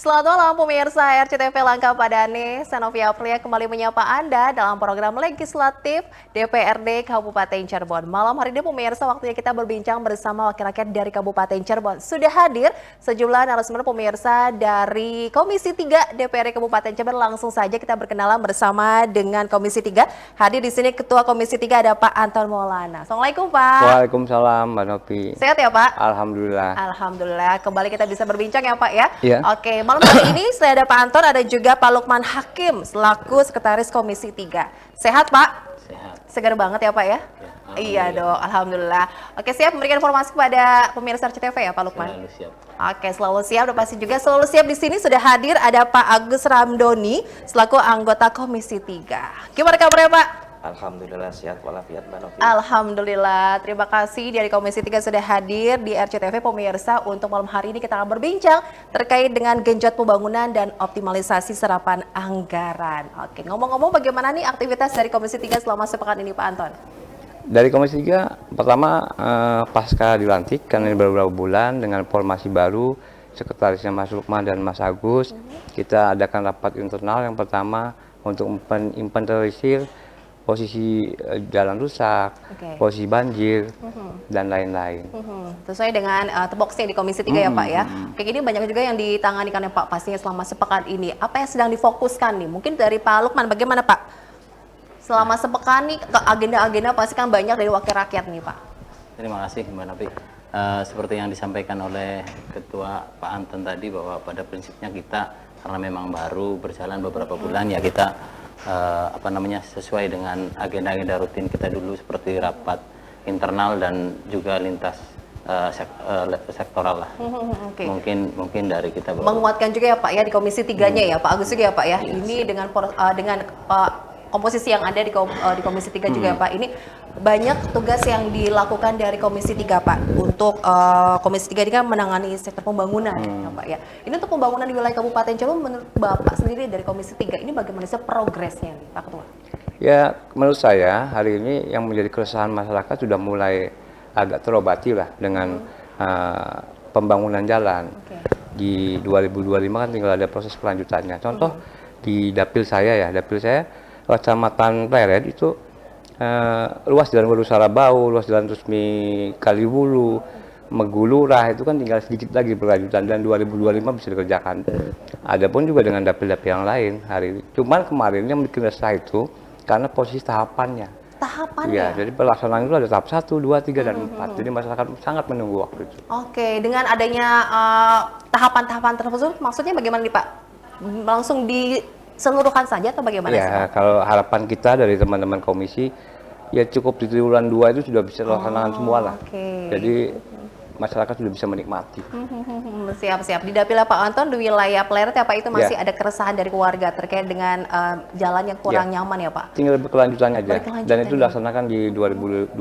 Selamat malam pemirsa RCTV Langka Padane, Senovia Aprilia kembali menyapa Anda dalam program legislatif DPRD Kabupaten Cirebon. Malam hari ini pemirsa waktunya kita berbincang bersama wakil rakyat dari Kabupaten Cirebon. Sudah hadir sejumlah narasumber pemirsa dari Komisi 3 DPRD Kabupaten Cirebon. Langsung saja kita berkenalan bersama dengan Komisi 3. Hadir di sini Ketua Komisi 3 ada Pak Anton Maulana. Assalamualaikum Pak. Waalaikumsalam Mbak Novi. Sehat ya Pak? Alhamdulillah. Alhamdulillah. Kembali kita bisa berbincang ya Pak ya. Iya. Oke, malam hari ini saya ada Pak Anton, ada juga Pak Lukman Hakim selaku Sekretaris Komisi 3. Sehat Pak? Sehat. Segar banget ya Pak ya? Iya dong, Alhamdulillah. Oke, siap memberikan informasi kepada pemirsa RCTV ya Pak Lukman? Selalu siap. Oke, selalu siap. Udah pasti juga selalu siap di sini sudah hadir ada Pak Agus Ramdoni selaku anggota Komisi 3. Gimana kabarnya Pak? Alhamdulillah sehat walafiat Mbak Novi. Alhamdulillah, terima kasih dari Komisi 3 sudah hadir di RCTV pemirsa. Untuk malam hari ini kita akan berbincang terkait dengan genjot pembangunan dan optimalisasi serapan anggaran. Oke, ngomong-ngomong bagaimana nih aktivitas dari Komisi 3 selama sepekan ini Pak Anton? Dari Komisi 3, pertama pasca dilantik, karena ini baru beberapa bulan dengan formasi baru, sekretarisnya Mas Lukman dan Mas Agus, kita adakan rapat internal yang pertama untuk menginventarisir posisi jalan rusak, posisi banjir, dan lain-lain. Sesuai dengan tupoksi di Komisi 3 ya Pak ya. Kayak gini banyak juga yang ditangani kan ya Pak pastinya selama sepekan ini. Apa yang sedang difokuskan nih? Mungkin dari Pak Lukman bagaimana Pak? Selama sepekan nih agenda-agenda pasti kan banyak dari wakil rakyat nih Pak. Terima kasih Mbak Novi. Seperti yang disampaikan oleh Ketua Pak Anton tadi bahwa pada prinsipnya kita karena memang baru berjalan beberapa bulan ya kita sesuai dengan agenda-agenda rutin kita dulu seperti rapat internal dan juga lintas sektoral lah. Mungkin dari kita menguatkan juga ya Pak ya di Komisi 3-nya ya Pak Agus juga ya Pak ya. Ini dengan komposisi yang ada di Komisi 3 juga ya Pak. Ini banyak tugas yang dilakukan dari Komisi 3 Pak. Untuk Komisi 3 ini kan menangani sektor pembangunan ya Pak ya. Ini untuk pembangunan di wilayah Kabupaten Cirebon menurut Bapak sendiri dari Komisi 3 ini bagaimana sih progresnya nih Pak Ketua? Ya, menurut saya hari ini yang menjadi keresahan masyarakat sudah mulai agak terobati lah dengan pembangunan jalan. Di 2025 kan tinggal ada proses kelanjutannya. Contoh di dapil saya Kecamatan Pleret itu luas jalan Waru Sarabau, luas jalan Resmi Kaliwulu, Megulurah itu kan tinggal sedikit lagi berlanjutan dan 2025 bisa dikerjakan. Adapun juga dengan dapil-dapil yang lain hari ini. Cuman kemarin yang bikin resah itu karena posisi tahapannya. Tahapannya? Ya, jadi pelaksanaan itu ada tahap 1, 2, 3, dan 4. Jadi masyarakat sangat menunggu waktu itu. Oke, dengan adanya tahapan-tahapan tersebut maksudnya bagaimana nih Pak? Langsung diseluruhkan saja atau bagaimana sih Pak? Kalau harapan kita dari teman-teman komisi ya cukup di triwulan 2 itu sudah bisa dilaksanakan semua lah. Jadi masyarakat sudah bisa menikmati. Siap-siap. Di dapil Pak Anton di wilayah Pleret ya Pak itu masih ada keresahan dari keluarga terkait dengan jalan yang kurang nyaman ya Pak? Tinggal berkelanjutan aja. Dan itu dilaksanakan di 2025,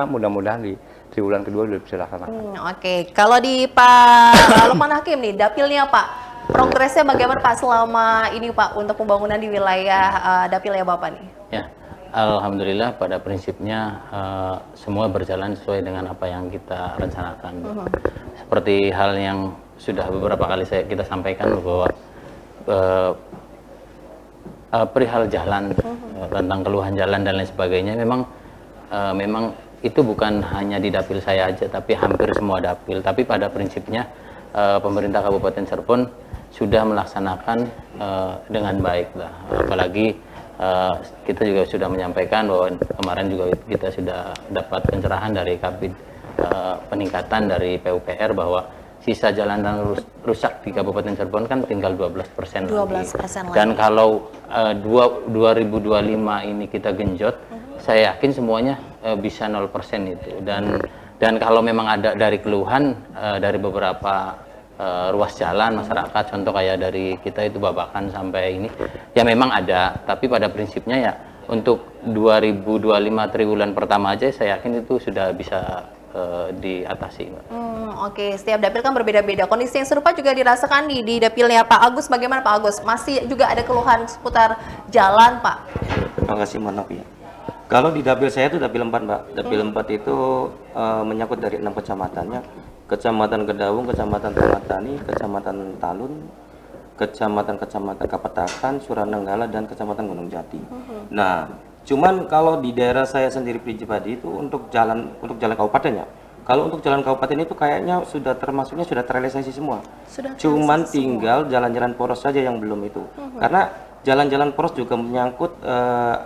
mudah-mudahan di triwulan kedua sudah bisa dilaksanakan. Oke, kalau di Pak Lukman Hakim nih, dapilnya Pak, progresnya bagaimana Pak selama ini Pak untuk pembangunan di wilayah dapilnya Bapak nih? Ya, alhamdulillah pada prinsipnya semua berjalan sesuai dengan apa yang kita rencanakan. Seperti hal yang sudah beberapa kali kita sampaikan bahwa perihal jalan, tentang keluhan jalan dan lain sebagainya, memang itu bukan hanya di dapil saya aja, tapi hampir semua dapil. Tapi pada prinsipnya pemerintah Kabupaten Cirebon sudah melaksanakan dengan baik lah. Apalagi kita juga sudah menyampaikan bahwa kemarin juga kita sudah dapat pencerahan dari Kabid peningkatan dari PUPR bahwa sisa jalan dan rusak di Kabupaten Cirebon kan tinggal 12% lagi. Dan kalau 2025 ini kita genjot, saya yakin semuanya bisa 0% itu. Dan kalau memang ada dari keluhan dari beberapa ruas jalan masyarakat, contoh kayak dari kita itu Babakan sampai ini, ya memang ada. Tapi pada prinsipnya ya untuk 2025 triwulan pertama aja saya yakin itu sudah bisa diatasi. Oke, setiap dapil kan berbeda-beda. Kondisi yang serupa juga dirasakan di dapilnya Pak Agus. Bagaimana Pak Agus? Masih juga ada keluhan seputar jalan Pak? Terima kasih Mbak Novi. Kalau di dapil saya itu dapil 4 Mbak. Dapil 4 itu menyangkut dari 6 kecamatannya. Kecamatan Kedawung, Kecamatan Tamatani, Kecamatan Talun, kecamatan-kecamatan Kapetakan, Suranenggala, dan kecamatan Gunung Jati. Nah, cuman kalau di daerah saya sendiri pribadi itu untuk jalan kabupatennya. Kalau untuk jalan kabupaten itu kayaknya sudah terrealisasi semua. Cuman tinggal jalan-jalan poros saja yang belum itu. Karena jalan-jalan poros juga menyangkut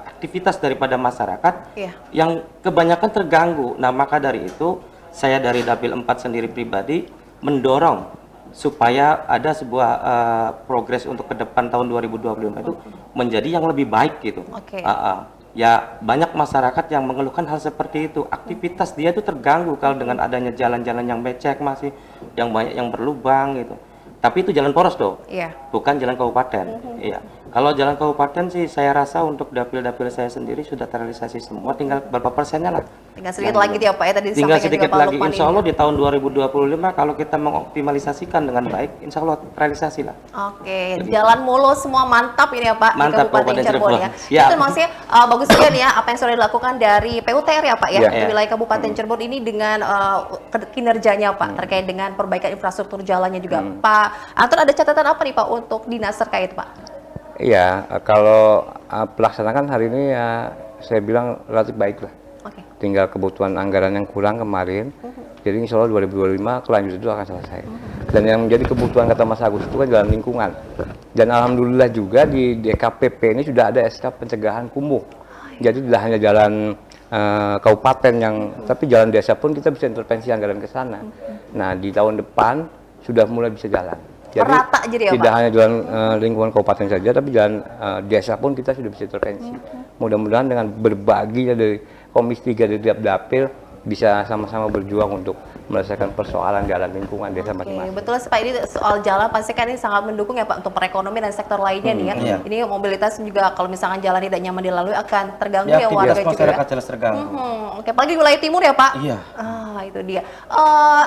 aktivitas daripada masyarakat yang kebanyakan terganggu. Nah, maka dari itu saya dari Dapil 4 sendiri pribadi mendorong supaya ada sebuah progres untuk ke depan tahun 2025 itu menjadi yang lebih baik gitu. Ya banyak masyarakat yang mengeluhkan hal seperti itu. Aktivitas dia itu terganggu kalau dengan adanya jalan-jalan yang becek masih, yang banyak yang berlubang gitu. Tapi itu jalan poros dong, bukan jalan kabupaten. Iya. Kalau jalan kabupaten sih saya rasa untuk dapil-dapil saya sendiri sudah terrealisasi semua, tinggal berapa persennya lah. Tinggal sedikit lagi ya Pak ya, tadi tinggal disampaikan sedikit juga Pak lagi. Lukman Insya Allah di tahun 2025 kalau kita mengoptimalisasikan dengan baik, insya Allah realisasi lah. Oke, jalan mulus semua mantap ini ya Pak, mantap, di Kabupaten Cirebon ya. Siap. Itu maksudnya bagus juga nih ya apa yang sudah dilakukan dari PUTR ya Pak ya, Ya. di wilayah Kabupaten Cirebon ini dengan kinerjanya Pak terkait dengan perbaikan infrastruktur jalannya juga. Pak Anton, ada catatan apa nih Pak untuk dinas terkait Pak? Iya, kalau pelaksanaan hari ini ya saya bilang relatif baik lah. Tinggal kebutuhan anggaran yang kurang kemarin. Jadi insya Allah 2025 kelanjutan itu akan selesai. Dan yang menjadi kebutuhan kata Mas Agus itu kan jalan lingkungan. Dan alhamdulillah juga di DKPP ini sudah ada SK pencegahan kumuh. Jadi tidak hanya jalan kabupaten tapi jalan desa pun kita bisa intervensi anggaran ke sana. Nah di tahun depan sudah mulai bisa jalan. Jadi merata jadi ya tidak Pak? hanya jalan lingkungan kabupaten saja, tapi jalan desa pun kita sudah bisa intervensi. Mudah-mudahan dengan berbagi dari Komisi 3 dari tiap dapil bisa sama-sama berjuang untuk menyelesaikan persoalan jalan lingkungan desa masing-masing. Betul Pak, ini soal jalan pasti kan ini sangat mendukung ya Pak untuk perekonomian dan sektor lainnya nih ya. Ini mobilitas juga kalau misalkan jalan tidak nyaman dilalui akan terganggu ya warga juga ya. jelas terganggu. Oke, apalagi wilayah timur ya Pak. Iya. Itu dia.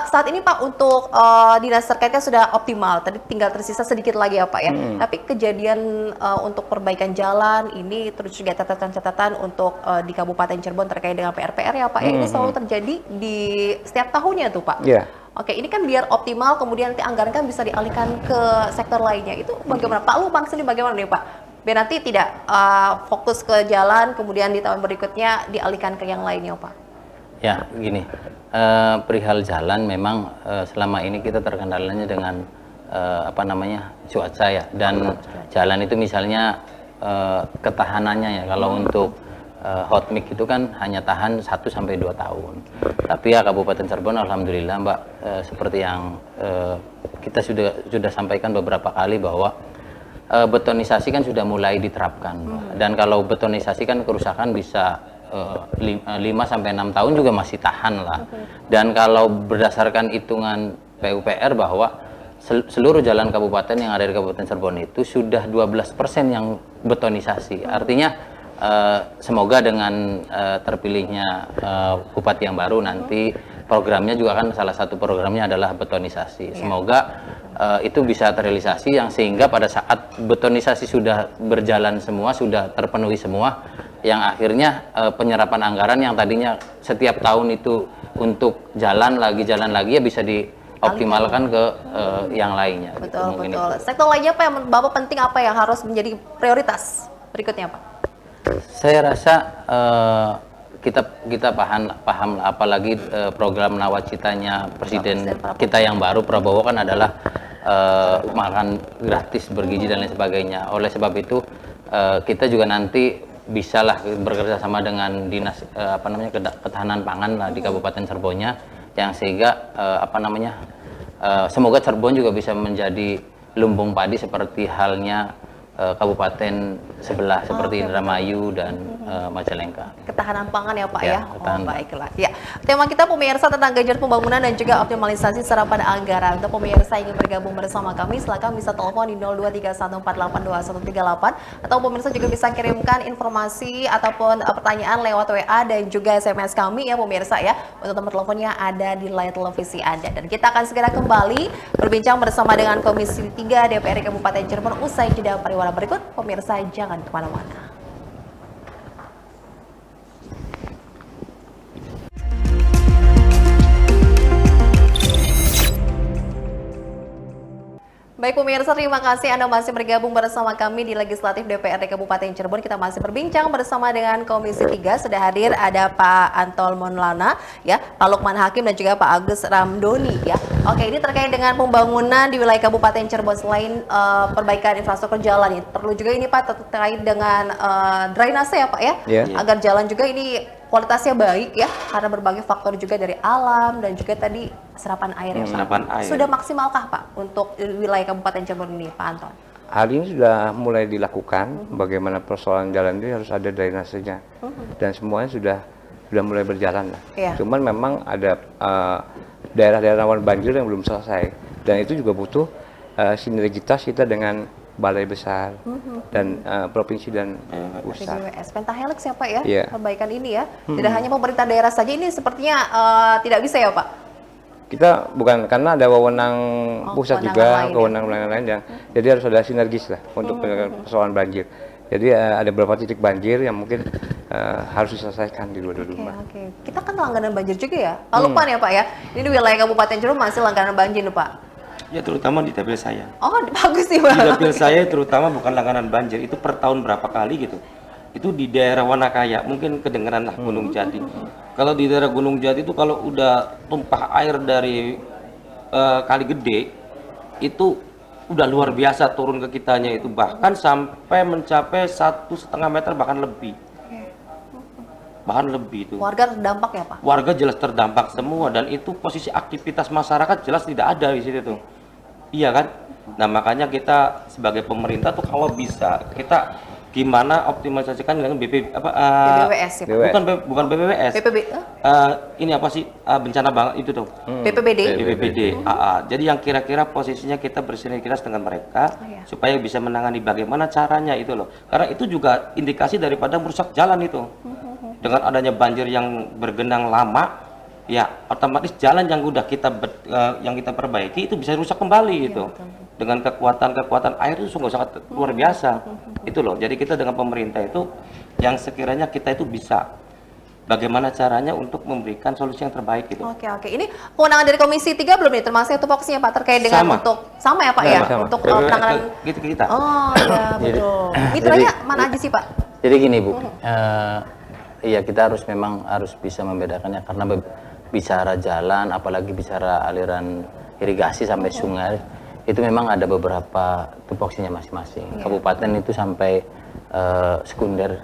Saat ini Pak untuk dinas terkaitnya sudah optimal. Tadi tinggal tersisa sedikit lagi ya Pak ya. Tapi kejadian untuk perbaikan jalan ini terus juga catatan-catatan untuk di Kabupaten Cirebon terkait dengan PR-PR ya Pak. Ini selalu terjadi di setiap tahunnya tuh Pak. Iya. Oke, ini kan biar optimal kemudian nanti anggaran kan bisa dialihkan ke sektor lainnya. Itu bagaimana Pak? Lu sendiri bagaimana nih Pak? Biar nanti tidak fokus ke jalan kemudian di tahun berikutnya dialihkan ke yang lainnya Pak. Ya, gini. Perihal jalan memang selama ini kita terkendalanya dengan cuaca ya, dan jalan itu misalnya ketahanannya ya, kalau untuk hot mix itu kan hanya tahan 1 sampai 2 tahun. Tapi ya Kabupaten Cirebon alhamdulillah Mbak, seperti yang kita sudah sampaikan beberapa kali bahwa betonisasi kan sudah mulai diterapkan. Dan kalau betonisasi kan kerusakan bisa 5 sampai 6 tahun juga masih tahan lah. Dan kalau berdasarkan hitungan PUPR bahwa seluruh jalan kabupaten yang ada di Kabupaten Cirebon itu sudah 12% yang betonisasi. Artinya semoga dengan terpilihnya bupati yang baru nanti programnya juga kan salah satu programnya adalah betonisasi. Semoga itu bisa terrealisasi yang sehingga pada saat betonisasi sudah berjalan semua, sudah terpenuhi semua, yang akhirnya penyerapan anggaran yang tadinya setiap tahun itu untuk jalan lagi ya bisa dioptimalkan ke yang lainnya. Betul. Sektor lainnya apa yang Bapak penting, apa yang harus menjadi prioritas berikutnya Pak? Saya rasa kita paham apalagi program nawacitanya Presiden kita yang baru Prabowo kan adalah makan gratis bergizi dan lain sebagainya. Oleh sebab itu kita juga nanti bisalah bekerja sama dengan dinas ketahanan pangan lah di Kabupaten Cirebonnya, yang sehingga semoga Cirebon juga bisa menjadi lumbung padi seperti halnya kabupaten sebelah seperti Indramayu dan Majalengka. Ketahanan pangan ya Pak Ya, ya. Baiklah. Ya, tema kita pemirsa tentang genjot pembangunan dan juga optimalisasi serapan anggaran. Untuk pemirsa yang ingin bergabung bersama kami, silakan bisa telepon di 0231482138 atau pemirsa juga bisa kirimkan informasi ataupun pertanyaan lewat WA dan juga SMS kami ya pemirsa ya. Untuk nomor teleponnya ada di layar televisi Anda. Dan kita akan segera kembali berbincang bersama dengan Komisi 3 DPRD Kabupaten Cirebon usai jeda pariwara berikut. Pemirsa jangan kemana-mana. Baik pemirsa, terima kasih Anda masih bergabung bersama kami di Legislatif DPRD Kabupaten Cirebon. Kita masih berbincang bersama dengan Komisi 3. Sudah hadir ada Pak Antol Monlana, ya, Pak Lukman Hakim dan juga Pak Agus Ramdoni, ya. Oke, ini terkait dengan pembangunan di wilayah Kabupaten Cirebon. Selain perbaikan infrastruktur jalan, ini perlu juga ini Pak terkait dengan drainase ya Pak ya, agar jalan juga ini kualitasnya baik ya, karena berbagai faktor juga dari alam dan juga tadi serapan air ya Pak. Serapan air. Sudah maksimalkah Pak untuk wilayah Kabupaten Cirebon ini Pak Anton? Hari ini sudah mulai dilakukan bagaimana persoalan jalan ini harus ada drainasenya dan semuanya sudah mulai berjalan lah. Cuman memang ada daerah-daerah rawan banjir yang belum selesai dan itu juga butuh sinergitas kita dengan balai besar dan provinsi dan pusat. BWS Pentahelix ya Pak ya, perbaikan ini ya. Tidak hanya pemerintah daerah saja, ini sepertinya tidak bisa ya Pak? Kita bukan, karena ada wewenang pusat juga, kewenangan lain yang jadi harus ada sinergis lah untuk persoalan banjir. Jadi ada beberapa titik banjir yang mungkin harus diselesaikan di dua-dua rumah. Oke. Kita kan langganan banjir juga ya. Lupa ya Pak ya. Ini di wilayah Kabupaten Cirebon masih langganan banjir nih Pak. Ya terutama di dapil saya. Oh bagus nih Pak. Di dapil saya terutama bukan langganan banjir, itu per tahun berapa kali gitu. Itu di daerah Wanakaya, mungkin kedengeran lah Gunung Jati. Kalau di daerah Gunung Jati itu kalau udah tumpah air dari Kali Gede, itu udah luar biasa turun ke kitanya itu, bahkan sampai mencapai 1,5 meter bahkan lebih. Bahkan lebih itu. Warga terdampak ya Pak? Warga jelas terdampak semua dan itu posisi aktivitas masyarakat jelas tidak ada di situ tuh. Iya kan? Nah makanya kita sebagai pemerintah tuh kalau bisa kita gimana optimalisasikan dengan BPWS ya Pak? Bukan BPWS. Ini apa sih bencana banget itu tuh? BPBD. Jadi yang kira-kira posisinya kita bersinergitas dengan mereka supaya bisa menangani bagaimana caranya itu loh. Karena itu juga indikasi daripada merusak jalan itu. Dengan adanya banjir yang bergenang lama, ya otomatis jalan yang udah yang kita perbaiki itu bisa rusak kembali itu. Dengan kekuatan air itu sungguh sangat luar biasa. Itu loh. Jadi kita dengan pemerintah itu yang sekiranya kita itu bisa bagaimana caranya untuk memberikan solusi yang terbaik gitu. Oke. Ini kewenangan dari Komisi 3 belum nih, termasuk itu fokusnya Pak terkait dengan sama ya Pak ya, untuk penanganan kita. Oh iya betul. Mitranya mana aja sih Pak? Jadi gini Bu, iya kita memang harus bisa membedakannya, karena bicara jalan, apalagi bicara aliran irigasi sampai sungai, itu memang ada beberapa tupoksinya masing-masing. Kabupaten itu sampai sekunder,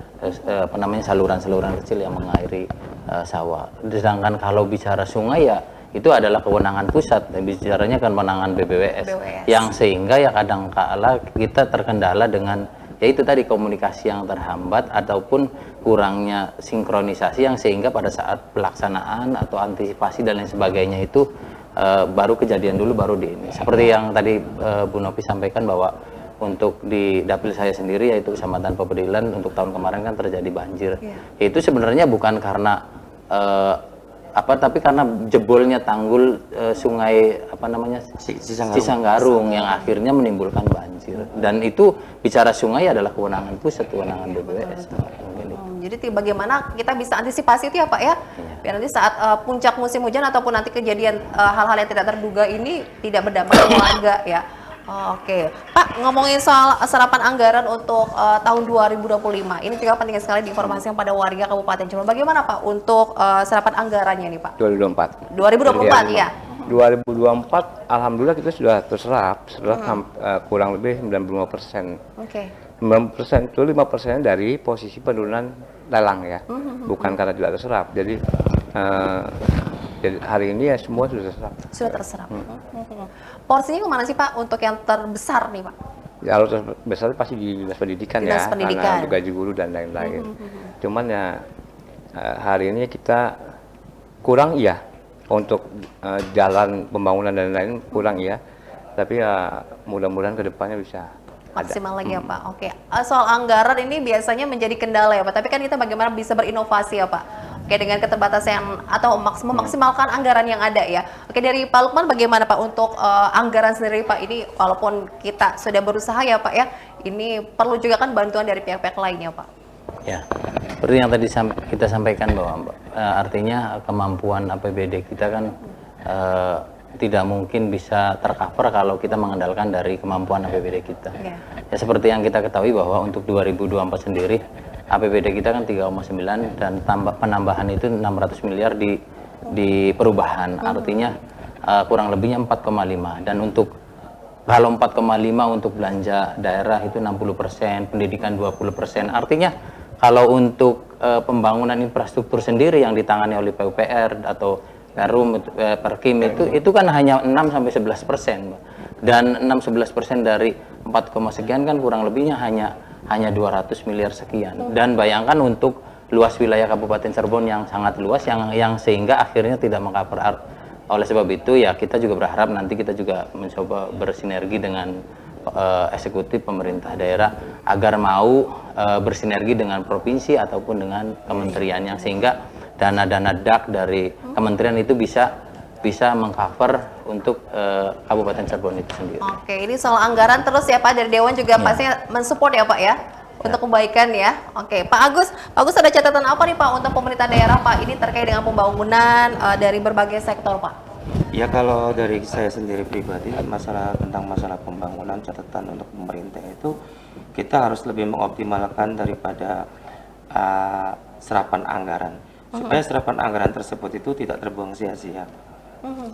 saluran-saluran kecil yang mengairi sawah. Sedangkan kalau bicara sungai ya itu adalah kewenangan pusat, bicaranya kan kewenangan BPWS. Yang sehingga ya kadang-kala kita terkendala dengan yaitu tadi komunikasi yang terhambat ataupun kurangnya sinkronisasi yang sehingga pada saat pelaksanaan atau antisipasi dan lain sebagainya itu baru kejadian dulu baru di ini. Seperti yang tadi Bu Novi sampaikan bahwa untuk di dapil saya sendiri yaitu Kecamatan Pepedilan untuk tahun kemarin kan terjadi banjir. Itu sebenarnya bukan karena tapi karena jebolnya tanggul sungai Cisanggarung yang akhirnya menimbulkan banjir. Dan itu bicara sungai adalah kewenangan pusat, kewenangan BPWS. Jadi bagaimana kita bisa antisipasi itu ya Pak ya, biar nanti saat puncak musim hujan ataupun nanti kejadian hal-hal yang tidak terduga ini tidak berdampak ke warga ya. Oke, Pak, ngomongin soal serapan anggaran untuk tahun 2025, ini juga penting sekali diinformasikan pada warga Kabupaten Cirebon. Bagaimana Pak untuk serapan anggarannya nih Pak? 2024 ya. 2024, alhamdulillah kita sudah terserap kurang lebih 95%. 90% itu 5% dari posisi penurunan lelang ya, bukan karena tidak terserap. Jadi hari ini ya semua sudah terserap. Sudah terserap. Porsinya kemana sih Pak untuk yang terbesar nih Pak? Ya, kalau terbesar pasti di dinas pendidikan ya, karena gaji guru dan lain-lain. Cuman ya hari ini kita kurang iya untuk jalan pembangunan dan lain-lain kurang iya, tapi ya mudah-mudahan kedepannya bisa maksimal lagi ya Pak. Oke, soal anggaran ini biasanya menjadi kendala ya Pak, tapi kan kita bagaimana bisa berinovasi ya Pak. Oke, dengan keterbatasan atau memaksimalkan anggaran yang ada ya. Oke, dari Pak Lukman bagaimana Pak untuk anggaran sendiri Pak, ini walaupun kita sudah berusaha ya Pak ya, ini perlu juga kan bantuan dari pihak-pihak lainnya Pak. Ya, seperti yang tadi kita sampaikan bahwa artinya kemampuan APBD kita kan tidak mungkin bisa tercover kalau kita mengandalkan dari kemampuan APBD kita. Iya. Ya seperti yang kita ketahui bahwa untuk 2024 sendiri APBD kita kan 3,9 dan penambahan itu 600 miliar di perubahan. Artinya kurang lebihnya 4,5, dan untuk kalau 4,5 untuk belanja daerah itu 60%, pendidikan 20%. Artinya kalau untuk pembangunan infrastruktur sendiri yang ditangani oleh PUPR atau Perum, Perkim itu kan hanya 6-11%, Mbak. Dan 6-11% dari 4, sekian kan kurang lebihnya hanya 200 miliar sekian. Dan bayangkan untuk luas wilayah Kabupaten Cirebon yang sangat luas, yang sehingga akhirnya tidak mengcover. Oleh sebab itu ya kita juga berharap nanti kita juga mencoba bersinergi dengan eksekutif pemerintah daerah agar mau bersinergi dengan provinsi ataupun dengan kementerian, yang sehingga dana-dana DAK dari kementerian itu bisa mengcover untuk Kabupaten Cirebon itu sendiri. Oke, ini soal anggaran terus ya Pak, dari Dewan juga pasti mensupport ya Pak ya untuk kebaikan ya. Oke, Pak Agus ada catatan apa nih Pak untuk pemerintah daerah Pak ini terkait dengan pembangunan dari berbagai sektor Pak? Ya kalau dari saya sendiri pribadi tentang masalah pembangunan, catatan untuk pemerintah itu kita harus lebih mengoptimalkan daripada serapan anggaran, supaya serapan anggaran tersebut itu tidak terbuang sia-sia.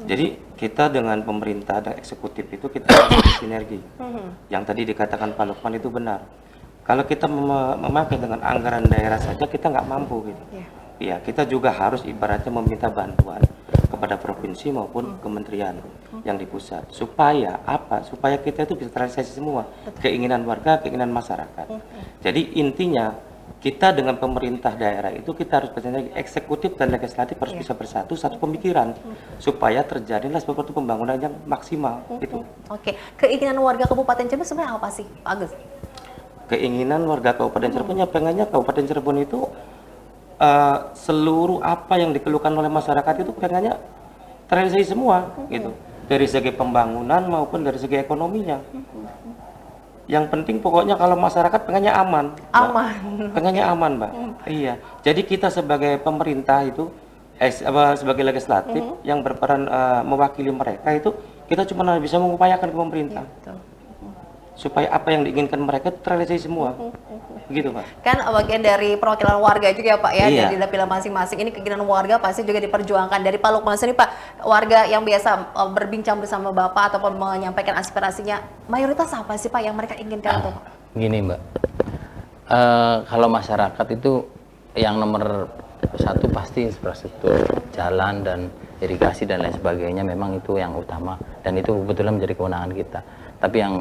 Jadi kita dengan pemerintah dan eksekutif itu kita harus bersinergi. Yang tadi dikatakan Pak Lukman itu benar. Kalau kita memakai dengan anggaran daerah saja kita nggak mampu gitu. Ya, kita juga harus ibaratnya meminta bantuan kepada provinsi maupun kementerian yang di pusat. Supaya apa? Supaya kita itu bisa terrealisasi semua keinginan warga, keinginan masyarakat. Jadi intinya kita dengan pemerintah daerah itu kita harus bersinergi, eksekutif dan legislatif harus bisa bersatu satu pemikiran supaya terjadilah seperti pembangunan yang maksimal itu. Oke, keinginan warga Kabupaten Cirebon sebenarnya apa sih Pak Agus? Keinginan warga Kabupaten Cirebon pengennya Kabupaten Cirebon itu seluruh apa yang dikeluhkan oleh masyarakat itu pengennya terrealisasi semua gitu, dari segi pembangunan maupun dari segi ekonominya. Yang penting pokoknya kalau masyarakat pengennya aman, pengennya aman Mbak. Iya, jadi kita sebagai pemerintah itu sebagai legislatif yang berperan mewakili mereka itu kita cuma bisa mengupayakan ke pemerintah supaya apa yang diinginkan mereka terrealisasi semua. Begitu Pak. Kan bagian dari perwakilan warga juga ya Pak ya, Iya. dari dapil masing-masing. Ini keinginan warga pasti juga diperjuangkan. Dari Pak Lukman sendiri Pak, warga yang biasa berbincang bersama Bapak ataupun menyampaikan aspirasinya, mayoritas apa sih Pak yang mereka inginkan tuh Pak? Gini Mbak, kalau masyarakat itu yang nomor satu pasti infrastruktur, jalan dan irigasi dan lain sebagainya, memang itu yang utama dan itu kebetulan menjadi kewenangan kita. Tapi yang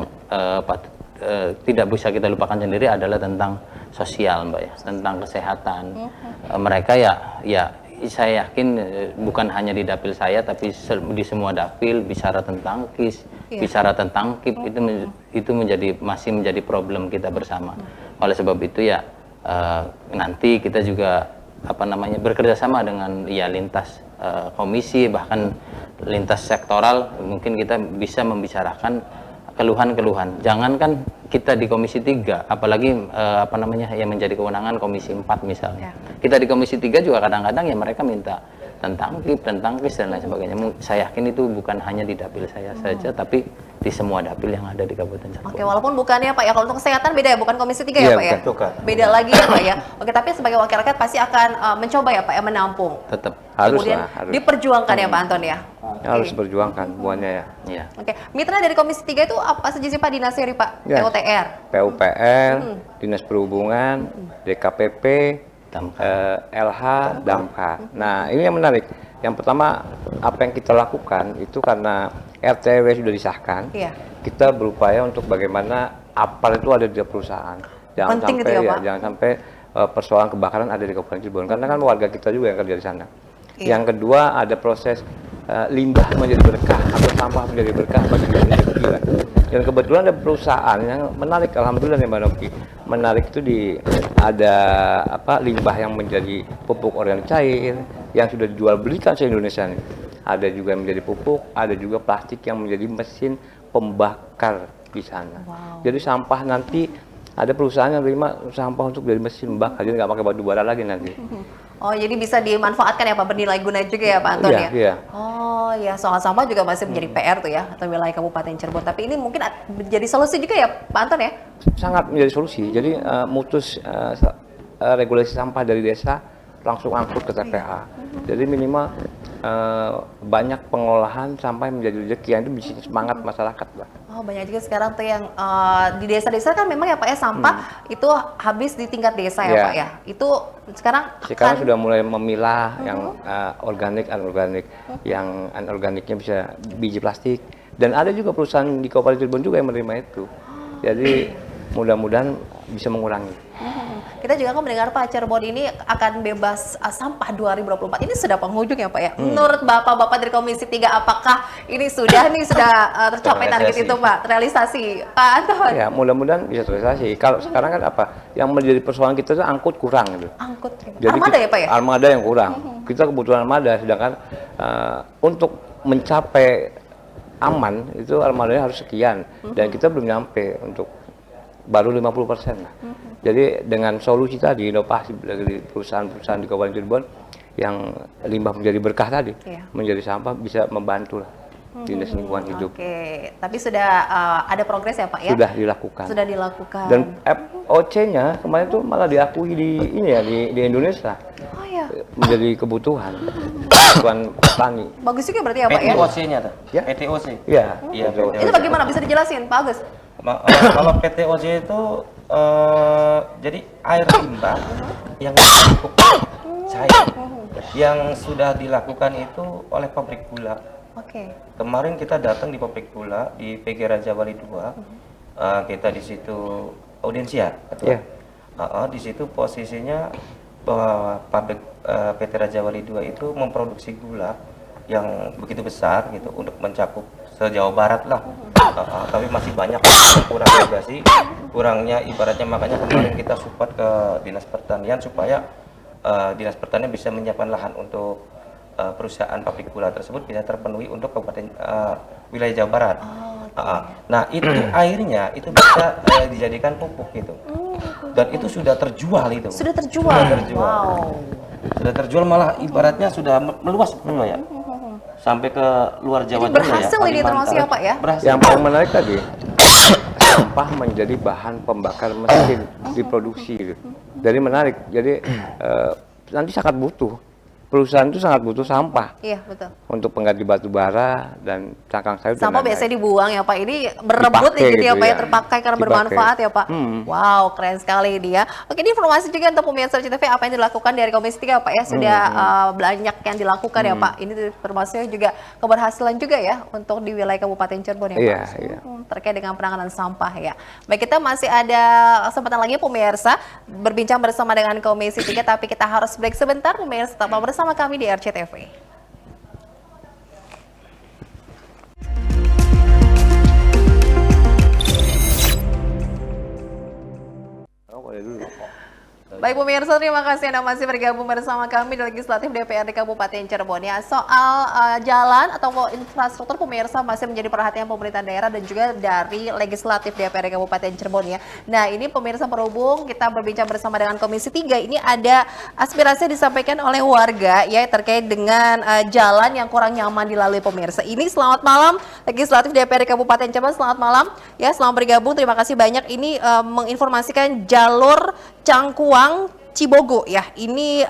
tidak bisa kita lupakan sendiri adalah tentang sosial Mbak ya, tentang kesehatan. Mereka ya saya yakin bukan hanya di dapil saya tapi di semua dapil bicara tentang KIS, bicara tentang KIP itu masih menjadi problem kita bersama. Oleh sebab itu ya nanti kita juga bekerja sama dengan lintas komisi, bahkan lintas sektoral, mungkin kita bisa membicarakan keluhan-keluhan. Jangankan kita di Komisi 3, apalagi yang menjadi kewenangan Komisi 4 misalnya. Kita di Komisi 3 juga kadang-kadang ya mereka minta tentang KIP, tentang KIS dan lain sebagainya. Saya yakin itu bukan hanya di dapil saya saja, tapi di semua dapil yang ada di Kabupaten Cirebon. Oke, walaupun bukannya Pak ya, kalau untuk kesehatan beda ya, bukan Komisi 3 ya Pak ya? Beda lagi ya Pak ya. Oke, tapi sebagai wakil rakyat pasti akan mencoba ya Pak ya menampung. Tetap Harus Kemudian lah, harus. diperjuangkan ya Pak Anton ya? Harus berjuangkan semuanya ya. ya. Oke, mitra dari Komisi 3 itu apa saja sih Pak dinasnya Pak? Ya. PUTR? PUPR, Dinas Perhubungan, DKPP, LH, Damkar. Nah, ini yang menarik. Yang pertama, apa yang kita lakukan itu karena RTW sudah disahkan, kita berupaya untuk bagaimana APAL itu ada di perusahaan. Jangan Penting sampai gitu ya, Pak? jangan sampai persoalan kebakaran ada di Kabupaten Cirebon, karena kan warga kita juga yang kerja di sana. Yang kedua, ada proses limbah menjadi berkah atau sampah menjadi berkah bagi Indonesia kecil. Dan kebetulan ada perusahaan yang menarik, alhamdulillah nih Mbak Noki, menarik itu ada limbah yang menjadi pupuk organik cair yang sudah dijual belikan se Indonesia nih. Ada juga yang menjadi pupuk, ada juga plastik yang menjadi mesin pembakar di sana. Jadi sampah nanti ada perusahaan yang terima sampah untuk jadi mesin bakar, jadi nggak pakai batu bara lagi nanti. Oh, jadi bisa dimanfaatkan ya Pak, bernilai guna juga ya Pak Anton Iya, ya? iya. Oh ya, soal sampah juga masih menjadi PR tuh ya, atau wilayah Kabupaten Cirebon. Tapi ini mungkin menjadi solusi juga ya Pak Anton ya? Sangat menjadi solusi. Jadi mutus regulasi sampah dari desa langsung angkut ke TPA. Jadi minimal banyak pengolahan sampai menjadi rezeki, yang itu bisa semangat masyarakat lah. Oh, banyak juga sekarang tuh yang di desa-desa kan memang ya Pak ya, sampah itu habis di tingkat desa ya Ya. Pak ya. Itu sekarang Sudah mulai memilah yang organik, anorganik. Yang anorganiknya bisa biji plastik. Dan ada juga perusahaan di Kabupaten Cirebon juga yang menerima itu. Jadi mudah-mudahan bisa mengurangi. Kita juga kan mendengar Pak, Cirebon ini akan bebas sampah 2024. Ini sudah penghujung ya Pak ya. Menurut Bapak-bapak dari Komisi 3, apakah ini sudah tercapai target itu Pak, terrealisasi Pak Anton? Ya, mudah-mudahan bisa terrealisasi. Kalau sekarang kan apa? Yang menjadi persoalan kita itu angkut kurang gitu. Angkut. Jadi Armada ya Pak ya? Armada yang kurang. Kita kebutuhan armada, sedangkan untuk mencapai aman itu armadanya harus sekian, dan kita belum nyampe, untuk baru 50% lah. Jadi dengan solusi tadi, inovasi dari perusahaan-perusahaan di Kabupaten Cirebon yang limbah menjadi berkah tadi, menjadi sampah, bisa membantu lah Dinas Lingkungan Hidup. Oke, tapi sudah ada progres ya Pak ya? Sudah dilakukan. Sudah dilakukan. Dan FOC-nya kemarin tuh malah diakui di Indonesia. Oh ya, Menjadi kebutuhan petani. bagus juga berarti ya Pak ya? PTOC-nya tuh. Ya. PTOC. Iya. Iya, betul. Itu bagaimana? Bisa dijelasin Pak Agus? Kalau PTOC itu jadi air limbah yang cukup cair, yang sudah dilakukan itu oleh pabrik gula. Oke. Kemarin kita datang di pabrik gula di PG Raja Wali 2, kita di situ audiensia, Iya. Di situ posisinya bahwa pabrik PT Raja Wali 2 itu memproduksi gula yang begitu besar gitu untuk mencakup se-Jawa Barat lah. Tapi masih banyak yang kurang irigasi, kurangnya ibaratnya, makanya kemarin kita support ke Dinas Pertanian supaya Dinas Pertanian bisa menyiapkan lahan untuk perusahaan pabrik gula tersebut bisa terpenuhi untuk kabupaten wilayah Jawa Barat. Nah itu airnya itu bisa dijadikan pupuk gitu, dan itu sudah terjual itu. Sudah terjual. Sudah terjual. Wow. Sudah terjual, malah ibaratnya sudah meluas betul ya, sampai ke luar Jawa Jadi juga ya. berhasil ini termasuk ya Pak ya? Berhasil. Yang paling menarik tadi, sampah menjadi bahan pembakar mesin diproduksi gitu. Jadi menarik. Jadi nanti sangat butuh. Perusahaan itu sangat butuh sampah Iya, betul. untuk pengganti batu bara dan cangkang sayur. dan Sampah lain-lain. biasanya dibuang ya Pak. Ini berebut Dipakai gitu ya gitu Pak ya, ya. terpakai karena Dipakai. bermanfaat ya Pak. Wow, keren sekali dia. Oke, ini informasi juga untuk pemirsa RCTV apa yang dilakukan dari Komisi 3 Pak ya. Sudah banyak yang dilakukan ya Pak. Ini termasuk juga keberhasilan juga ya untuk di wilayah Kabupaten Cirebon ya Pak. Iya, iya. Terkait dengan penanganan sampah ya. Baik, kita masih ada kesempatan lagi pemirsa berbincang bersama dengan Komisi 3, tapi kita harus break sebentar. Pemirsa tetap bersama kami di RCTV. Oh, boleh dulu. Baik pemirsa, terima kasih Anda masih bergabung bersama kami di Legislatif DPRD Kabupaten Cirebon ya. Soal jalan atau infrastruktur pemirsa masih menjadi perhatian pemerintah daerah dan juga dari Legislatif DPRD Kabupaten Cirebon ya. Nah ini pemirsa berhubung kita berbincang bersama dengan Komisi 3, ini ada aspirasi yang disampaikan oleh warga ya terkait dengan jalan yang kurang nyaman dilalui pemirsa. Ini selamat malam Legislatif DPRD Kabupaten Cirebon, selamat malam ya, selamat bergabung, terima kasih banyak. Ini menginformasikan jalur Cangkuang Cibogo ya, ini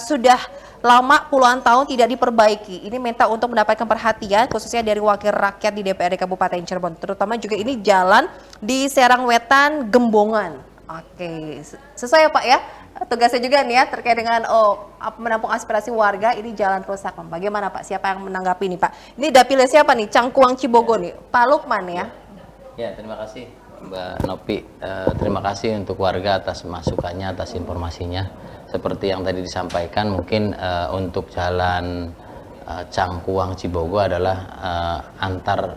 sudah lama puluhan tahun tidak diperbaiki. Ini minta untuk mendapatkan perhatian khususnya dari wakil rakyat di DPRD Kabupaten Cirebon, terutama juga ini jalan di Serang Wetan Gembongan. Oke, sesuai ya Pak ya tugasnya juga nih ya terkait dengan menampung aspirasi warga, ini jalan rusak. Bagaimana Pak, siapa yang menanggapi nih Pak? Ini dapilnya siapa nih, Cangkuang Cibogo nih, Pak Lukman ya? Ya, terima kasih Mbak Nopi. Terima kasih untuk warga atas masukannya, atas informasinya. Seperti yang tadi disampaikan, mungkin untuk jalan Cangkuang Cibogo adalah antar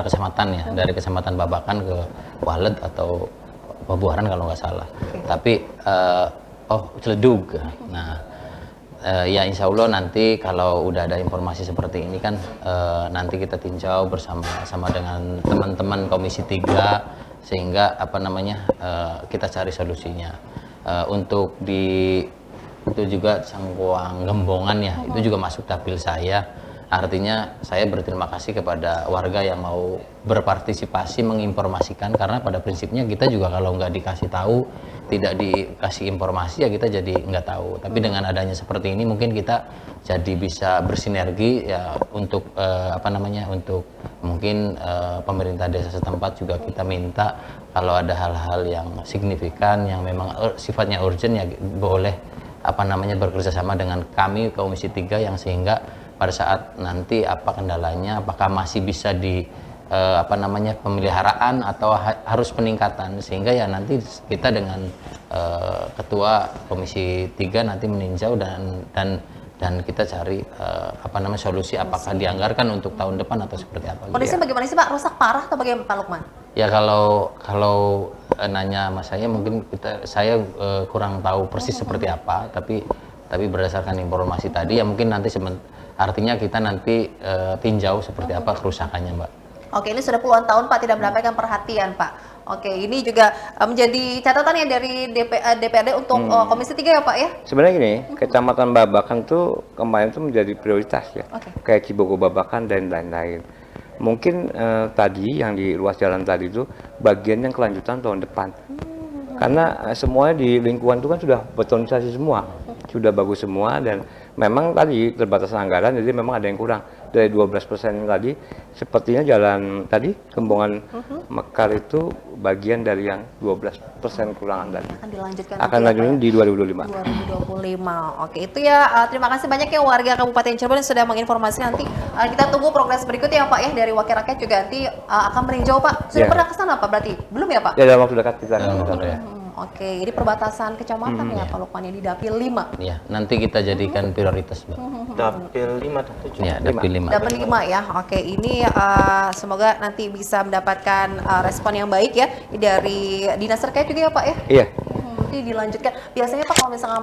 kecamatan ya, dari kecamatan Babakan ke Walet atau Pabuaran kalau nggak salah. Tapi Ciledug. Nah, ya insya Allah nanti kalau udah ada informasi seperti ini kan nanti kita tinjau bersama dengan teman-teman Komisi 3 sehingga kita cari solusinya. Untuk di itu juga Cangkuang Gembongan ya, itu juga masuk dapil saya. Artinya saya berterima kasih kepada warga yang mau berpartisipasi menginformasikan, karena pada prinsipnya kita juga kalau nggak dikasih tahu, tidak dikasih informasi ya kita jadi nggak tahu. Tapi dengan adanya seperti ini mungkin kita jadi bisa bersinergi ya untuk untuk mungkin pemerintah desa setempat juga kita minta kalau ada hal-hal yang signifikan yang memang sifatnya urgent ya boleh bekerja sama dengan kami Komisi 3 yang sehingga pada saat nanti apa kendalanya, apakah masih bisa di pemeliharaan atau harus peningkatan, sehingga ya nanti kita dengan ketua Komisi 3 nanti meninjau dan kita cari solusi apakah dianggarkan untuk tahun depan atau seperti apa. Kondisinya bagaimana sih Pak? Rusak parah atau bagaimana Pak Lukman? Ya kalau nanya mas saya mungkin saya kurang tahu persis seperti apa, tapi berdasarkan informasi tadi ya mungkin nanti artinya kita nanti tinjau seperti apa kerusakannya, Mbak. Oke, ini sudah puluhan tahun Pak tidak mendapatkan perhatian Pak. Oke, ini juga menjadi catatan ya dari DPRD untuk Komisi 3 ya Pak ya? Sebenarnya gini, Kecamatan Babakan tuh kemarin tuh menjadi prioritas ya. Kayak Cibogo Babakan dan lain-lain. Mungkin tadi yang di ruas jalan tadi itu bagian yang kelanjutan tahun depan. Karena semuanya di lingkungan itu kan sudah betonisasi semua, sudah bagus semua, dan memang tadi terbatas anggaran, jadi memang ada yang kurang. Dari 12% tadi, sepertinya jalan tadi, Gembongan Mekar itu bagian dari yang 12% kurangan tadi. Akan lanjutin di 2025. 2025. Oke, itu ya. Terima kasih banyak ya warga Kabupaten Cirebon yang sudah menginformasi. Nanti kita tunggu progres berikutnya ya Pak ya, dari Wakil Rakyat juga nanti akan meninjau Pak. Sudah pernah ke sana Pak berarti? Belum ya Pak? Ya, dalam waktu dekat kita akan ya. Oke, ini perbatasan kecamatan ya Pak Lukman, di Dapil 5. Ya, nanti kita jadikan prioritas, Mbak. Dapil 5 dan 7. Ya, Dapil 5. Dapil 5 ya. Oke, ini semoga nanti bisa mendapatkan respon yang baik ya dari dinas terkait juga ya Pak ya. Iya. Nanti dilanjutkan. Biasanya Pak kalau misalnya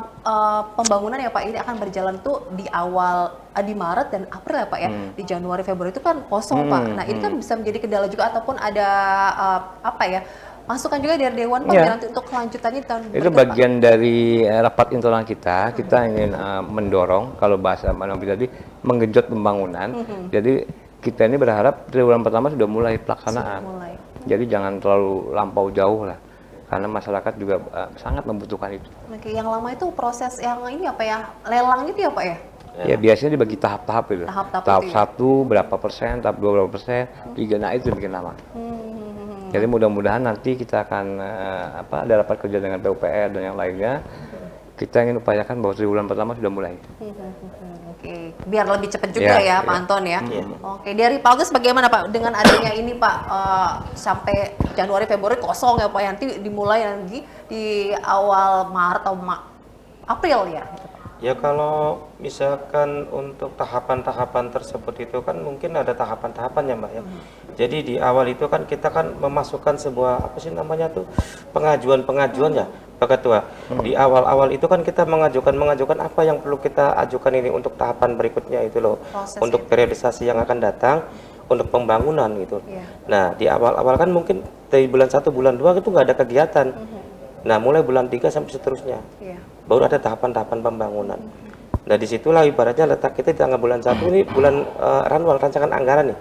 pembangunan ya Pak ini akan berjalan tuh di Maret dan April ya Pak ya. Di Januari Februari itu kan kosong Pak. Nah, ini kan bisa menjadi kendala juga ataupun ada masukan juga dari Dewan Pak nanti untuk kelanjutannya di tahun itu berikut, bagian dari rapat internal kita ingin mendorong, kalau bahasa Manawi tadi, menggenjot pembangunan. Jadi kita ini berharap triwulan pertama sudah mulai pelaksanaan. Jadi jangan terlalu lampau jauh lah, karena masyarakat juga sangat membutuhkan itu. Oke, yang lama itu proses yang ini apa ya, lelang gitu ya Pak ya? Ya biasanya dibagi tahap-tahap itu. Tahap itu 1 berapa persen, tahap 2 berapa persen, 3, nah itu bikin lama. Jadi mudah-mudahan nanti kita akan ada rapat kerja dengan PUPR dan yang lainnya. Kita ingin upayakan bahwa triwulan pertama sudah mulai. Oke, biar lebih cepat juga ya Pak Anton ya. Oke, dari Pak Agus bagaimana Pak dengan adanya ini Pak sampai Januari Februari kosong ya Pak, nanti dimulai lagi di awal Maret atau April ya. Ya kalau misalkan untuk tahapan-tahapan tersebut itu kan mungkin ada tahapan-tahapannya Mbak ya. Jadi di awal itu kan kita kan memasukkan sebuah pengajuan ya Pak Ketua. Di awal-awal itu kan kita mengajukan apa yang perlu kita ajukan ini untuk tahapan berikutnya itu loh. Untuk periodisasi yang akan datang, untuk pembangunan gitu. Nah di awal-awal kan mungkin dari bulan 1, bulan 2 itu nggak ada kegiatan. Nah mulai bulan 3 sampai seterusnya. Baru ada tahapan-tahapan pembangunan. Nah disitulah ibaratnya letak kita di tanggal bulan 1 ini bulan rancangan anggaran nih,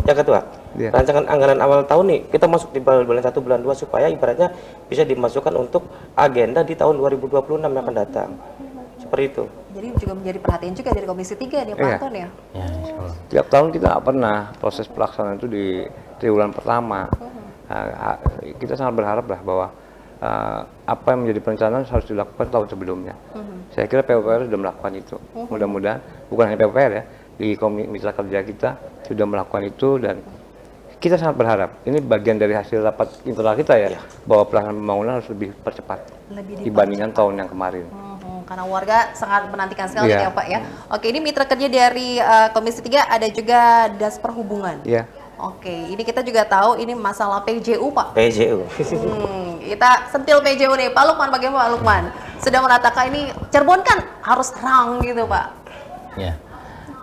ya Ketua. Rancangan anggaran awal tahun nih kita masuk di bulan 1, bulan 2 supaya ibaratnya bisa dimasukkan untuk agenda di tahun 2026 yang akan datang. Seperti itu. Jadi juga menjadi perhatian juga dari Komisi 3 nih Pak Anton ya. Tiap tahun kita nggak pernah proses pelaksanaan itu di triwulan pertama. Kita sangat berharap lah bahwa apa yang menjadi perencanaan harus dilakukan tahun sebelumnya. Saya kira PUPR sudah melakukan itu. Mudah-mudahan bukan hanya PUPR ya, di mitra kerja kita sudah melakukan itu, dan kita sangat berharap ini bagian dari hasil rapat internal kita ya, bahwa pelaksanaan pembangunan harus lebih percepat dibandingkan tahun yang kemarin. Karena warga sangat menantikan sekali ya Pak ya. Oke, ini mitra kerja dari Komisi 3 ada juga Das Perhubungan. Oke, ini kita juga tahu ini masalah PJU Pak. PJU. Kita sentil PJU nih, Pak Lukman, bagaimana Pak Lukman? Sudah menatakan ini Cirebon kan harus terang gitu Pak.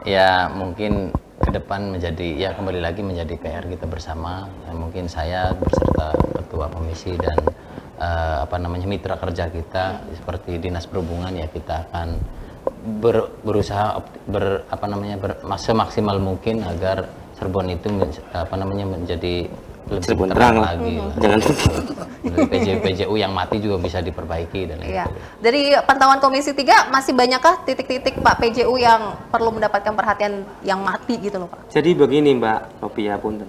Ya mungkin ke depan kembali lagi menjadi PR kita bersama. Ya, mungkin saya beserta Ketua Komisi dan apa namanya mitra kerja kita seperti Dinas Perhubungan, ya kita akan berusaha semaksimal mungkin agar Cirebon itu menjadi lebih Cirebon terang terang lagi. Jangan Dari PJU yang mati juga bisa diperbaiki dan lain Iya. sebagainya. Dari pantauan Komisi 3 masih banyakkah titik-titik Pak PJU yang perlu mendapatkan perhatian yang mati gitu loh Pak? Jadi begini Mbak Ropiah Punten,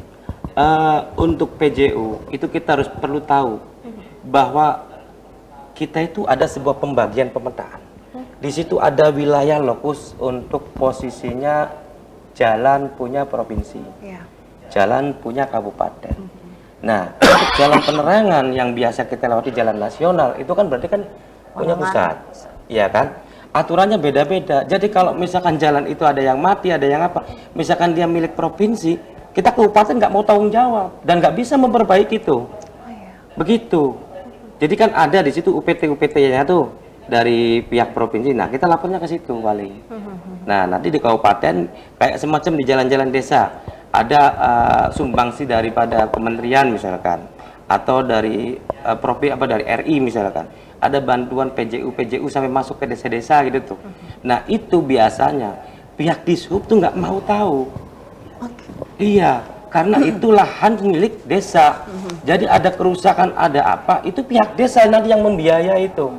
untuk PJU itu kita harus perlu tahu bahwa kita itu ada sebuah pembagian pemetaan. Di situ ada wilayah lokus untuk posisinya jalan punya provinsi, Iya. jalan punya kabupaten. Nah, untuk jalan penerangan yang biasa kita lewati jalan nasional itu kan berarti kan punya pusat, iya kan? Aturannya beda-beda. Jadi kalau misalkan jalan itu ada yang mati, ada yang apa, misalkan dia milik provinsi, kita kabupaten nggak mau tanggung jawab dan nggak bisa memperbaiki itu. Begitu. Jadi kan ada di situ UPT-UPT-nya tuh dari pihak provinsi. Nah, kita lapornya ke situ paling. Nah, nanti di kabupaten kayak semacam di jalan-jalan desa ada sumbangsi daripada kementerian misalkan, atau dari dari RI misalkan. Ada bantuan PJU sampai masuk ke desa-desa gitu tuh. Nah, itu biasanya pihak Dishub tuh nggak mau tahu. Iya, karena itu lahan milik desa. Jadi ada kerusakan, ada apa, itu pihak desa nanti yang membiayai itu.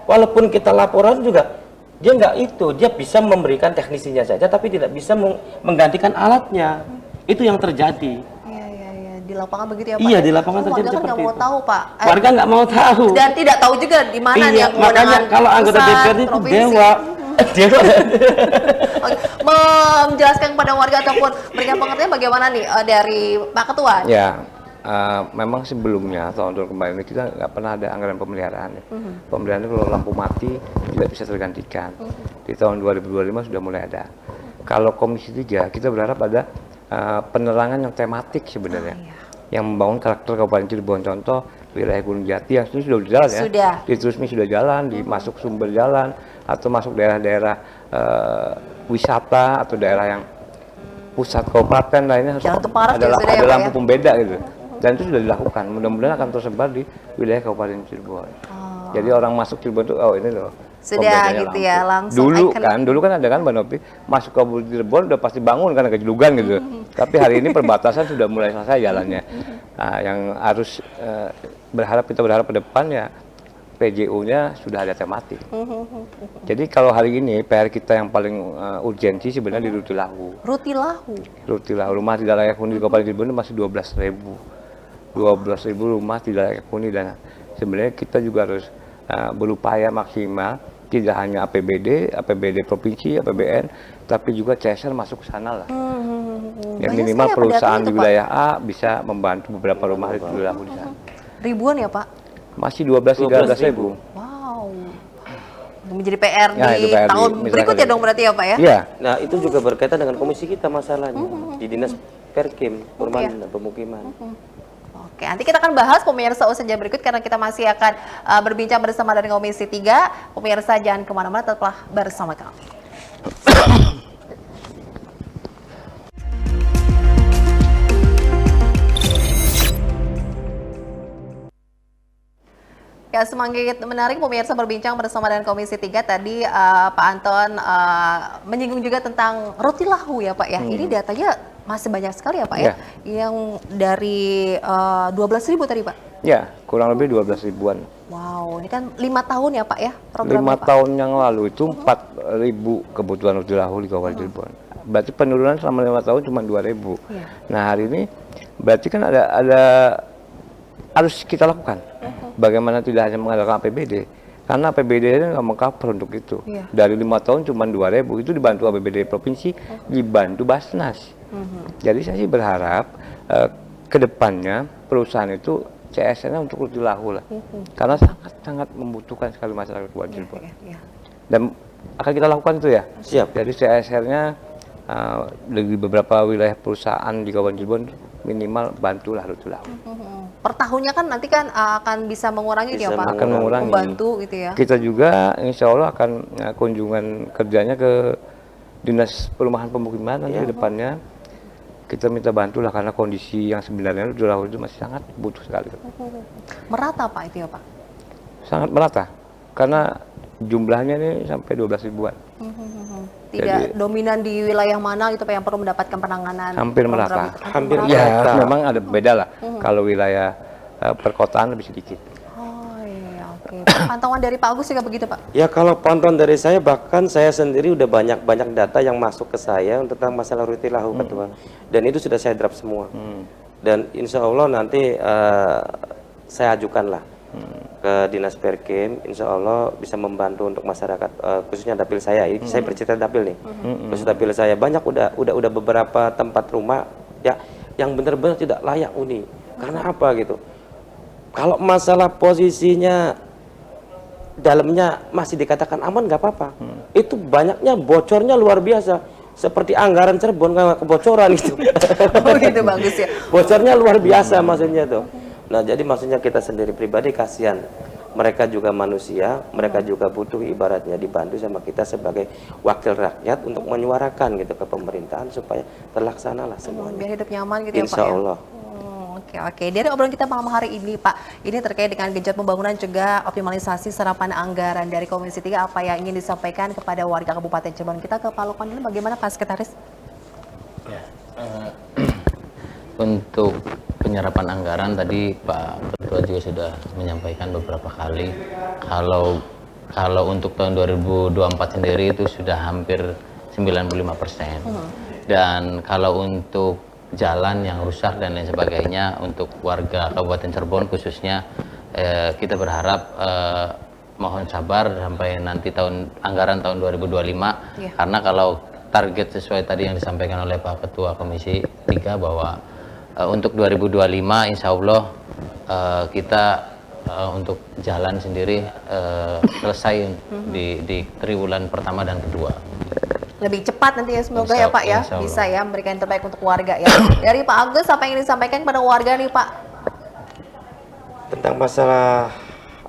Walaupun kita laporan juga, dia nggak itu, dia bisa memberikan teknisinya saja, tapi tidak bisa menggantikan alatnya. Itu yang terjadi. Iya. Di lapangan begitu ya Pak? Iya, di lapangan Oh, terjadi warga kan nggak seperti mau itu. tahu Pak. Warga nggak mau tahu. Dan tidak tahu juga di mana nih Iya, yang makanya kewenangan kalau anggota pusat, DPRD itu provinsi. dewa. Dewa. Oke, menjelaskan kepada warga ataupun berikan pengertian bagaimana nih dari Pak Ketua? Ya, memang sebelumnya tahun kemarin ini kita nggak pernah ada anggaran pemeliharaan. Ya. Pemeliharaan itu kalau lampu mati tidak bisa tergantikan. Di tahun 2025 sudah mulai ada. Kalau Komisi 3 kita berharap ada penerangan yang tematik sebenarnya, yang membangun karakter Kabupaten Cirebon. Contoh wilayah Gunung Jati yang sudah jalan ya, Sudah. di Trusmi sudah jalan, di masuk sumber jalan atau masuk daerah-daerah wisata atau daerah yang pusat kabupaten lainnya harus Jalan Tuparas juga adalah sudah ya, ada Pak, lampu ya? pembeda gitu. Dan itu sudah dilakukan. Mudah-mudahan akan tersebar di wilayah Kabupaten Cirebon. Jadi orang masuk Cirebon itu oh ini loh. Sudah pembedanya gitu ya, langsung Dulu kan ada kan Mbak Nopi, masuk ke Kabupaten Cirebon udah pasti bangun karena kejelugan gitu. Tapi hari ini perbatasan sudah mulai selesai jalannya. Nah, yang harus kita berharap ke depan ya PJU-nya sudah ada tematik. Jadi kalau hari ini PR kita yang paling urgensi sebenarnya di Rutilahu. Rutilahu rumah tidak layak huni di Kabupaten Cirebon masih 12.000 rumah tidak layak huni, dan sebenarnya kita juga harus berupaya maksimal, tidak hanya APBD provinsi, APBN, tapi juga CSR masuk ke sana lah. Ya Banyak minimal sekali ya perusahaan pendatang di itu, Pak. wilayah A bisa membantu beberapa rumah di Rutilahu di sana. Ribuan ya Pak? Masih 12.000-13.000. Wow. Menjadi PR Ya, itu di PR di- tahun misalkan berikutnya itu. dong berarti ya Pak ya? Iya. Nah, itu juga berkaitan dengan komisi kita masalahnya di Dinas Perkim, Perumahan dan Pemukiman. Oke, nanti kita akan bahas pemirsa usaha berikut karena kita masih akan berbincang bersama dari Komisi 3. Pemirsa jangan kemana-mana, tetaplah bersama kami. Ya, semakin menarik pemirsa berbincang bersama dengan Komisi 3 tadi Pak Anton menyinggung juga tentang Rutilahu ya Pak ya. Ini datanya masih banyak sekali ya Pak ya. Yang dari 12.000 tadi Pak. Ya, kurang lebih 12.000-an. Wow, ini kan 5 tahun ya Pak ya 5 programnya Pak. tahun yang lalu itu 4.000 kebutuhan Rutilahu di Kabupaten Cirebon. Berarti penurunan selama 5 tahun cuma 2.000. Iya. Nah, hari ini berarti kan ada harus kita lakukan. Bagaimana tidak hanya mengandalkan APBD, karena APBD itu nggak mengcover untuk itu. Iya. Dari 5 tahun cuma 2.000, itu dibantu APBD provinsi, dibantu Basnas. Jadi saya sih berharap ke depannya perusahaan itu CSR-nya untuk Rutilahu lah, karena sangat membutuhkan sekali masyarakat Kabupaten Cirebon. Iya. Dan akan kita lakukan itu ya. Siap. Jadi CSR-nya di beberapa wilayah perusahaan di Kabupaten Cirebon minimal bantulah Rutilahu. Per tahunnya kan nanti kan akan bisa mengurangi Bisa ya Pak. akan mengurangi. Membantu gitu ya. Kita juga insya Allah akan kunjungan kerjanya ke Dinas Perumahan Pemukiman nanti ke depannya. Kita minta bantulah karena kondisi yang sebenarnya Rutilahu itu masih sangat butuh sekali. Merata Pak itu ya Pak. sangat merata karena jumlahnya ini sampai 12 ribuan. Tidak Jadi- dominan di wilayah mana gitu Pak yang perlu mendapatkan penanganan Hampir program merata. itu? Hampir merata. Ya, merata. memang ada beda lah. Kalau wilayah perkotaan lebih sedikit. Oh iya, oke. Pantauan dari Pak Agus juga begitu Pak? Ya kalau pantauan dari saya, bahkan saya sendiri udah banyak data yang masuk ke saya tentang masalah rutilahu ketua, dan itu sudah saya draft semua. Dan insya Allah nanti saya ajukanlah ke Dinas Perkim, insya Allah bisa membantu untuk masyarakat, khususnya dapil saya. Ini saya bercerita dapil nih, khusus dapil saya banyak udah beberapa tempat rumah ya yang benar-benar tidak layak huni. Karena apa gitu? Kalau masalah posisinya dalamnya masih dikatakan aman nggak apa-apa. Itu banyaknya bocornya luar biasa. Seperti anggaran Cirebon kayak kebocoran gitu. Oh gitu bagus ya. Bocornya luar biasa maksudnya tuh. Nah, jadi maksudnya kita sendiri pribadi kasihan. Mereka juga manusia, mereka juga butuh ibaratnya dibantu sama kita sebagai wakil rakyat untuk menyuarakan gitu ke pemerintahan supaya terlaksana lah semuanya. Biar hidup nyaman gitu ya Pak Insya ya. Allah. Oke. Dari obrolan kita malam hari ini Pak, ini terkait dengan genjot pembangunan juga optimalisasi serapan anggaran dari Komisi 3, apa yang ingin disampaikan kepada warga Kabupaten Cirebon. Kita ke Pak Lukman dulu, bagaimana Pak Sekretaris? Ya, untuk penyerapan anggaran tadi Pak Ketua juga sudah menyampaikan beberapa kali kalau untuk tahun 2024 sendiri itu sudah hampir 95%. Dan kalau untuk jalan yang rusak dan lain sebagainya untuk warga Kabupaten Cirebon khususnya kita berharap mohon sabar sampai nanti anggaran tahun 2025 karena kalau target sesuai tadi yang disampaikan oleh Pak Ketua Komisi 3 bahwa untuk 2025 insya Allah kita untuk jalan sendiri selesai di triwulan pertama dan kedua. Lebih cepat nanti ya semoga ya Pak ya, bisa ya memberikan yang terbaik untuk warga ya. Dari Pak Agus, apa yang ingin disampaikan kepada warga nih Pak? Tentang masalah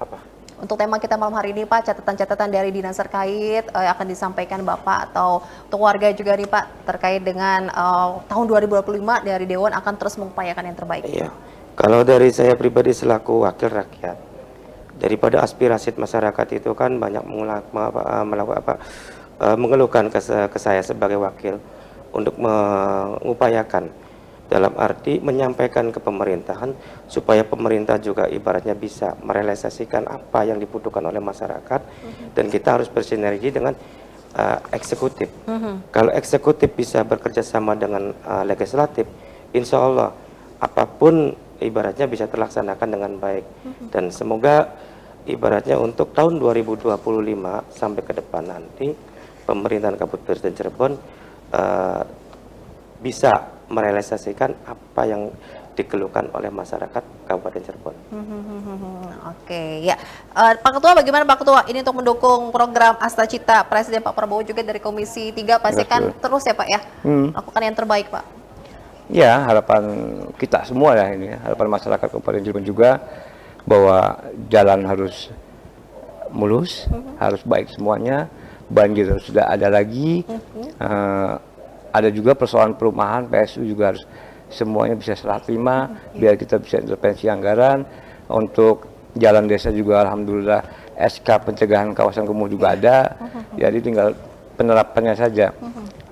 apa? Untuk tema kita malam hari ini Pak, catatan-catatan dari dinas terkait akan disampaikan Bapak atau untuk warga juga nih Pak terkait dengan tahun 2025 dari Dewan akan terus mengupayakan yang terbaik. Iya. Kalau dari saya pribadi selaku wakil rakyat, daripada aspirasi masyarakat itu kan banyak mengeluhkan ke saya sebagai wakil untuk mengupayakan dalam arti menyampaikan ke pemerintahan supaya pemerintah juga ibaratnya bisa merealisasikan apa yang dibutuhkan oleh masyarakat dan kita harus bersinergi dengan eksekutif. Kalau eksekutif bisa bekerja sama dengan legislatif, insya Allah apapun ibaratnya bisa terlaksanakan dengan baik dan semoga ibaratnya untuk tahun 2025 sampai ke depan nanti pemerintahan Kabupaten Cirebon bisa merealisasikan apa yang dikeluhkan oleh masyarakat Kabupaten Cirebon. Oke, ya. Pak Ketua, bagaimana Pak Ketua? Ini untuk mendukung program Asta Cita Presiden Pak Prabowo juga dari Komisi 3 pastikan terus ya Pak ya, lakukan yang terbaik Pak. Ya, harapan kita semua ya ini, harapan masyarakat Kabupaten Cirebon juga bahwa jalan harus mulus, harus baik semuanya, banjir sudah ada lagi, ada juga persoalan perumahan, PSU juga harus semuanya bisa serah terima, biar kita bisa intervensi anggaran. Untuk jalan desa juga alhamdulillah SK pencegahan kawasan kumuh juga ada, jadi tinggal penerapannya saja.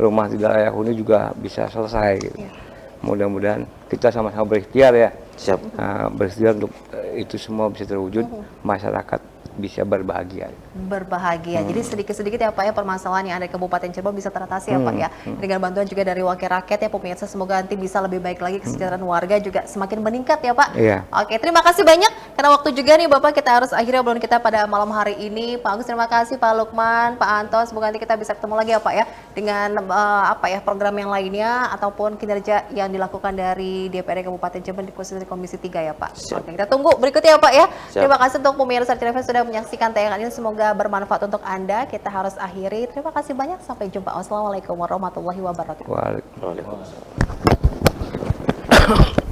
Rumah tidak layak huni juga bisa selesai gitu. Mudah-mudahan kita sama-sama berikhtiar ya. Siap. Berikhtiar untuk itu semua bisa terwujud, masyarakat bisa berbahagia. Jadi sedikit-sedikit ya Pak ya permasalahan yang ada di Kabupaten Cirebon bisa teratasi ya Pak ya. Dengan bantuan juga dari wakil rakyat ya pemirsa, semoga nanti bisa lebih baik lagi, kesejahteraan warga juga semakin meningkat ya Pak. Iya. Oke, terima kasih banyak karena waktu juga nih Bapak, kita harus akhiri obrolan kita pada malam hari ini. Pak Agus terima kasih, Pak Lukman, Pak Anto, semoga nanti kita bisa ketemu lagi ya Pak ya dengan program yang lainnya ataupun kinerja yang dilakukan dari DPRD Kabupaten Cirebon khususnya di Komisi 3 ya Pak. Siap. Oke, kita tunggu berikutnya ya Pak ya. Siap. Terima kasih untuk pemirsa TV sudah menyaksikan tayangan ini, semoga bermanfaat untuk Anda. Kita harus akhiri. Terima kasih banyak. Sampai jumpa. Wassalamualaikum warahmatullahi wabarakatuh. Waalaikumsalam. Waalaikumsalam.